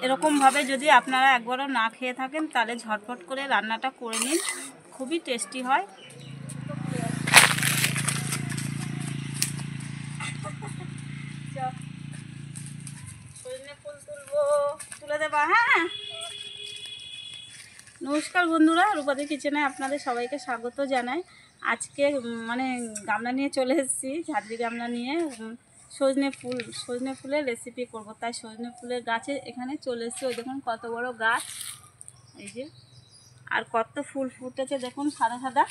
এরকমভাবে যদি আপনারা একবারও না খেয়ে থাকেন তাহলে ঝটপট করে রান্নাটা করে নিন, খুবই টেস্টি হয়। সজনে ফুল তুলবো, তুলে দেবা। হ্যাঁ, নমস্কার বন্ধুরা, রূপাদি কিচেনে আপনাদের সবাইকে স্বাগত জানাই। আজকে মানে গামলা নিয়ে চলে এসেছি, ঝাড়ি গামলা নিয়ে সজনে ফুলের রেসিপি করব। তাই সজনে ফুলের গাছে এখানে চলে এসেছি। ওই দেখুন কত বড় গাছ, এই যে, আর কত ফুল ফুটেছে দেখুন, সাদা সাদা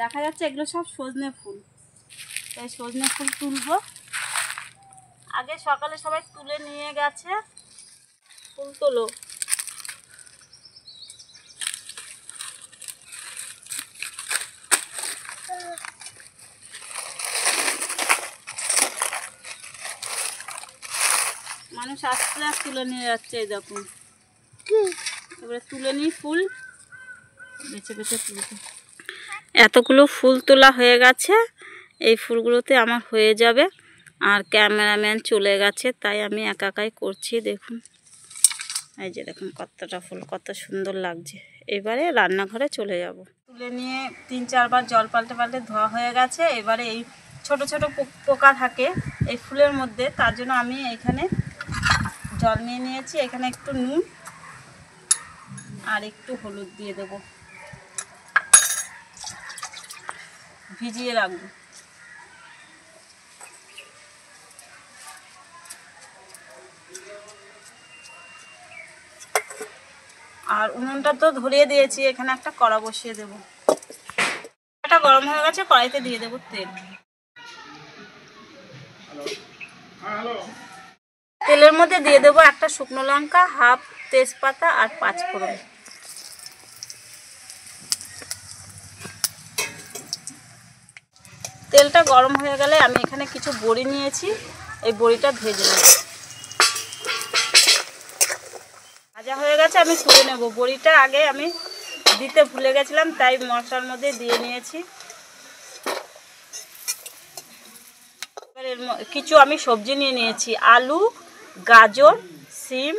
দেখা যাচ্ছে, এগুলো সব সজনে ফুল। তাই সজনে ফুল তুলবো। আগে সকালে সবাই তুলে নিয়ে গেছে। ফুল তোলো। মানুষ আস্তে আস্তে তুলে নিয়ে যাচ্ছে, এই দেখুন। এবারে তুলে নিই ফুল, বেছে বেছে তুলতে। এতগুলো ফুল তোলা হয়ে গেছে, এই ফুলগুলোতে আমার হয়ে যাবে। আর ক্যামেরাম্যান চলে গেছে, তাই আমি একা একাই করছি। দেখুন, এই যে দেখুন কতটা ফুল, কত সুন্দর লাগছে। এবারে রান্নাঘরে চলে যাব। তুলে নিয়ে 3-4 বার জল পাল্টে পাল্টে ধোয়া হয়ে গেছে। এবারে এই ছোট ছোট পোকা থাকে এই ফুলের মধ্যে, তার জন্য আমি এখানে জল নিয়ে নিয়েছি। এখানে একটু নুন আর একটু হলুদ দিয়ে দেব, ভিজিয়ে রাখবো। আর উনুনটা তো ধরিয়ে দিয়েছি, এখানে একটা কড়া বসিয়ে দেব। এটা গরম হয়ে গেছে, কড়াইতে দিয়ে দেব তেল। তেলের মধ্যে দিয়ে দেব একটা শুকনো লঙ্কা, হাফ তেজপাতা আর 5 ফোড়ন। তেলটা গরম হয়ে গেলে আমি এখানে কিছু বড়ি নিয়েছি, এই বড়িটা ভেজে নেব। ভাজা হয়ে গেছে, আমি তুলে নেব। বড়িটা আগে আমি দিতে ভুলে গেছিলাম, তাই মশলার মধ্যে দিয়ে নিয়েছি। কিছু আমি সবজি নিয়ে নিয়েছি, আলু, গাজর, সিম,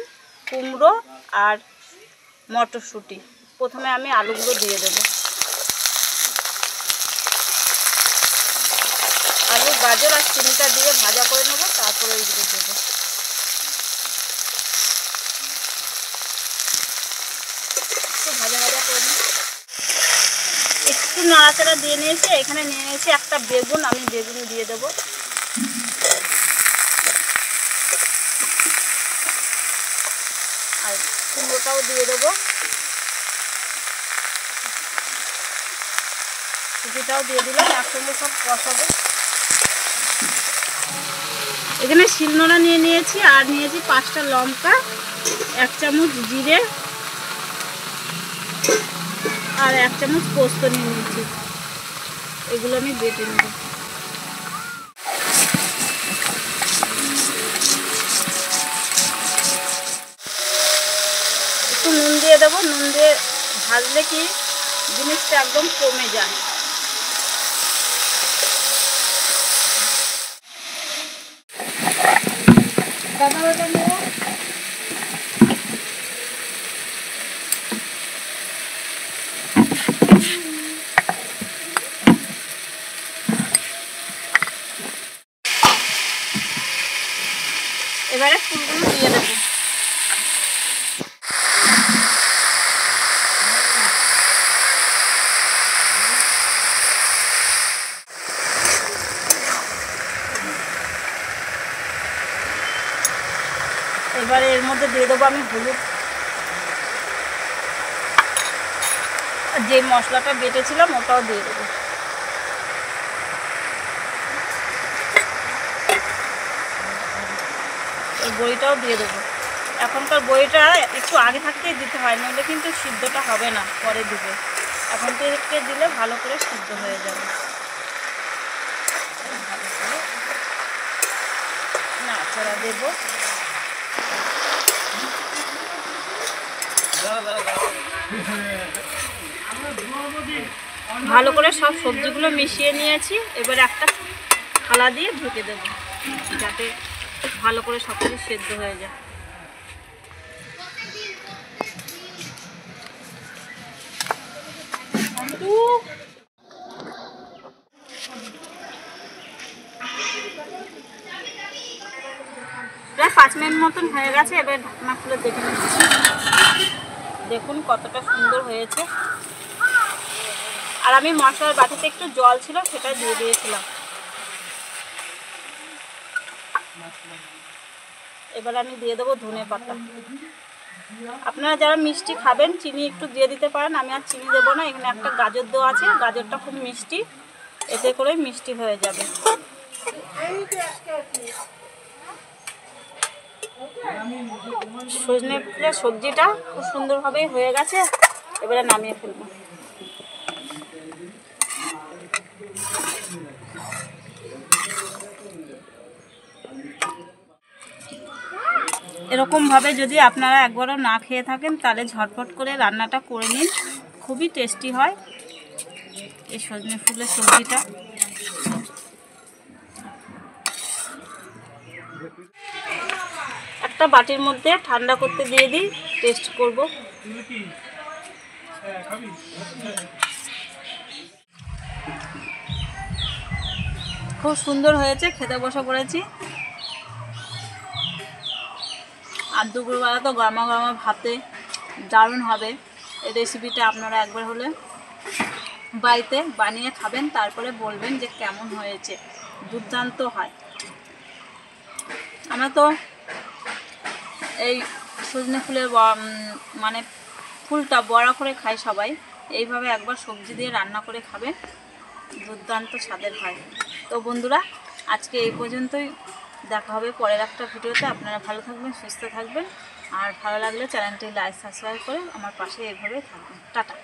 কুমড়ো আর মটরশুঁটি। প্রথমে আমি আলুগুলো দিয়ে দেব। আলু, গাজর আর সিমটা দিয়ে ভাজা করে নেব, তারপরে এইগুলো দেবো। একটু ভাজা ভাজা করে নিই। একটু নাড়াচাড়া দিয়ে নিয়েছি। এখানে নিয়ে নিয়েছি একটা বেগুন, আমি বেগুন দিয়ে দেবো। আর কুমড়োটাও দিয়ে দেবো, সুজিটাও দিয়ে দিলাম। একসঙ্গে সব কষাবো। এখানে শিলনোড়া নিয়ে নিয়েছি, আর নিয়েছি 5টা লঙ্কা, 1 চামচ জিরে আর 1 চামচ পোস্ত নিয়ে নিয়েছি। এগুলো আমি বেটে নেব। একটু নুন দিয়ে দেবো। নুন দিয়ে ভাজলে কি জিনিসটা একদম কমে যায়। এবারে ফুলগুলো দিয়ে দেবো। এবারে এর মধ্যে দিয়ে দেবো আমি হলুদ, যে মশলাটা বেটেছিলাম ওটাও দিয়ে দেবো। এই বড়িটাও দিয়ে দেবো। এখনকার বড়িটা একটু আগে থাকতেই দিতে হয়, নইলে কিন্তু সিদ্ধটা হবে না, পরে দিবে। এখন থেকে দিলে ভালো করে সিদ্ধ হয়ে যাবে। ভালো করে নাড়াচাড়া দেবো। ভালো করে সব সবজিগুলো মিশিয়ে নিয়েছি। এবার একটা থালা দিয়ে ঢেকে দেবো, যাতে ভালো করে সব কিছু সেদ্ধ হয়ে যায়। 5 মিনিট মতন হয়ে গেছে। এবার ঢাকনা খুলে দেখে নিচ্ছি। দেখুন কতটা সুন্দর হয়েছে। আর আমি মশলার বাটিতে একটু জল ছিল, সেটা দিয়ে দিয়েছিলাম। এবার আমি দিয়ে দেবো ধনে পাতা। আপনারা যারা মিষ্টি খাবেন চিনি একটু দিয়ে দিতে পারেন, আমি আর চিনি দেবো না। এখানে একটা গাজর দেওয়া আছে, গাজরটা খুব মিষ্টি, এতে করে মিষ্টি হয়ে যাবে। সজনে ফুলের সবজিটা খুব সুন্দরভাবেই হয়ে গেছে। এবারে নামিয়ে ফেলবো। এরকমভাবে যদি আপনারা একবারও না খেয়ে থাকেন তাহলে ঝটপট করে রান্নাটা করে নিন, খুবই টেস্টি হয় এই সজনে ফুলের সবজিটা। একটা বাটির মধ্যে ঠান্ডা করতে দিয়ে দিই, টেস্ট করব। খুব সুন্দর হয়েছে, খেতে বসে পড়েছি। আর দুপুরবেলা তো গরমা গরমা ভাতে দারুণ হবে। এই রেসিপিটা আপনারা একবার হলে বাড়িতে বানিয়ে খাবেন, তারপরে বলবেন যে কেমন হয়েছে। দুর্দান্ত হয়। আমরা তো এই সজনে ফুলের মানে ফুলটা বড়া করে খাই সবাই। এইভাবে একবার সবজি দিয়ে রান্না করে খাবেন, দুর্দান্ত স্বাদের হয়। তো বন্ধুরা, আজকে এই পর্যন্তই। দেখা হবে পরের একটা ভিডিওতে। আপনারা ভালো থাকবেন, সুস্থ থাকবেন। আর ভালো লাগলে চ্যানেলটি লাইক সাবস্ক্রাইব করে আমার পাশে এইভাবে থাকবেন। টাটা।